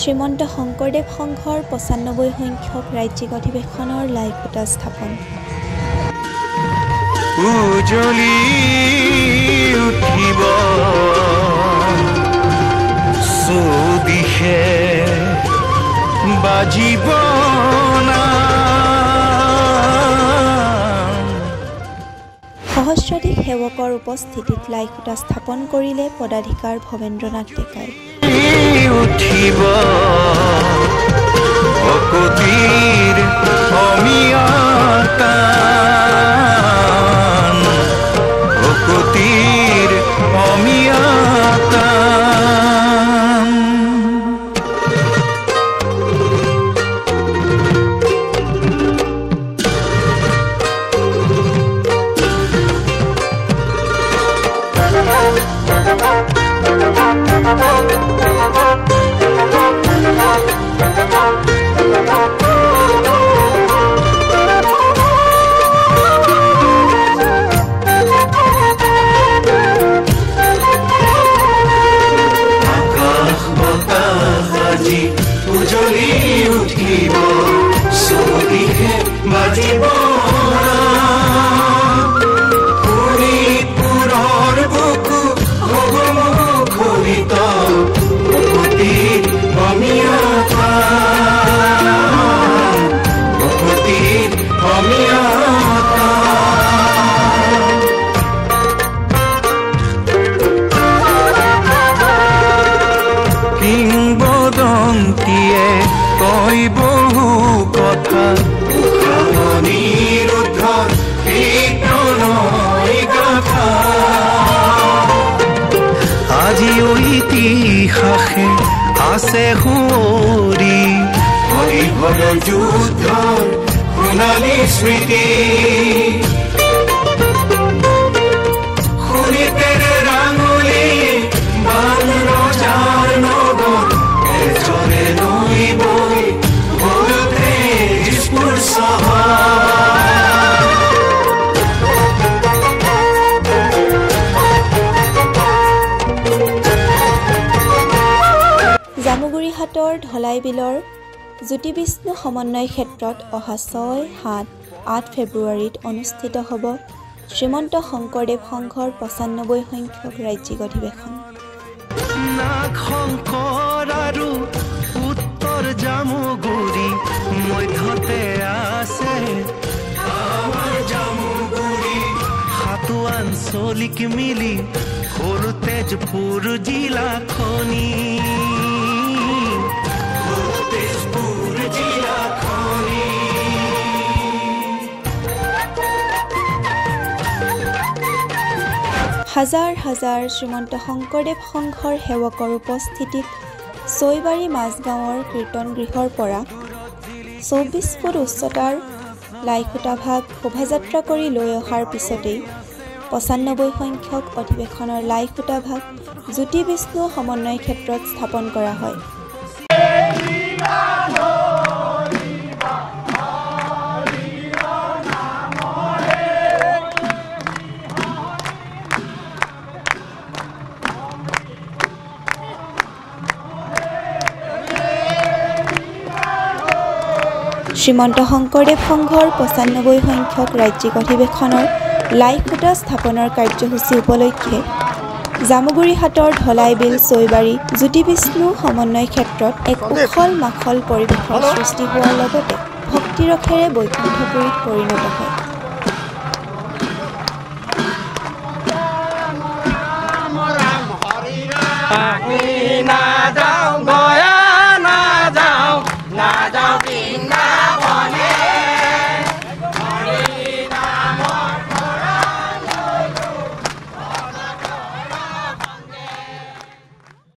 শ্ৰীমন্ত শংকৰদেৱ সংঘৰ ৯৫ সংখ্যক ৰাজ্যিক অধিৱেশনৰ লাইখুটা স্থাপন। উজলি উঠিব চৌদিশে বাজিব সহস্ৰাধিক সেৱকৰ উপস্থিতিত লাইখুটা স্থাপন কৰিলে পদাধিকাৰ ভৱেন্দ্ৰনাথ ডেকাই। উঠিব অকতিৰ অমিয়াতা অকতিৰ অমিয়াতা উজলি উঠিব চৌদিশে বাজিব শোণিতপুৰৰ বুকু হ'ব মুখৰিত অকতিৰ অমিয়াতা অকতিৰ অমিয়াতা কিংবদন্তীয়ে কয় বহু কথা নিৰুদ্ধৰ কীৰ্তনই গাথা আজিও ইতিহাসে আছে সুঁৱৰি হৰিহৰৰ যুদ্ধৰ সোণালী স্মৃতি শোণিতেৰে ৰাঙলী বান ৰজাৰ নগৰ এজনে নৈ বৈ গ'ল তেজপুৰ চহৰ। জামুগুৰিহাটৰ ঢলাই বিলৰ জ্যোতি বিষ্ণু সমন্বয় ক্ষেত্ৰত অহা ৬, ৭, ৮ ফেব্ৰুৱাৰীত অনুষ্ঠিত হ'ব শ্ৰীমন্ত শংকৰদেৱ সংঘৰ ৯৫ সংখ্যক ৰাজ্যিক অধিৱেশন। শংকৰ আৰু উত্তৰ জামুগুৰি মধ্যতে আছে আমাৰ জামুগুৰি সাতু আঞ্চলিক মিলি সৰু তেজপুৰ জিলাখনি তেজপুৰ জিলাখনি হাজাৰ হাজাৰ শ্ৰীমন্ত শংকৰদেৱ সংঘৰ সেৱকৰ উপস্থিতিত ছৈবাৰী মাজগাঁৱৰ কীৰ্তন গৃহৰ পৰা ২৪ ফুট উচ্চতাৰ লাইখুটা ভাগ শোভাযাত্ৰা কৰি লৈ অহাৰ পিছতেই ৯৫ সংখ্যক অধিৱেশনৰ লাইখুটা ভাগ জ্যোতি বিষ্ণু সমন্বয় ক্ষেত্ৰত স্থাপন কৰা হয়। শ্ৰীমন্ত শংকৰদেৱ সংঘৰ ৯৫ সংখ্যক ৰাজ্যিক অধিৱেশনৰ লাইখুটা স্থাপনৰ কাৰ্যসূচী উপলক্ষে জামুগুৰিহাটৰ ঢলাইবিল ছৈবাৰী জ্যোতি বিষ্ণু সমন্বয় ক্ষেত্ৰত এক উখল মাখল পৰিৱেশৰ সৃষ্টি হোৱাৰ লগতে ভক্তিৰসেৰে বৈকুণ্ঠপুৰীত পৰিণত হয়।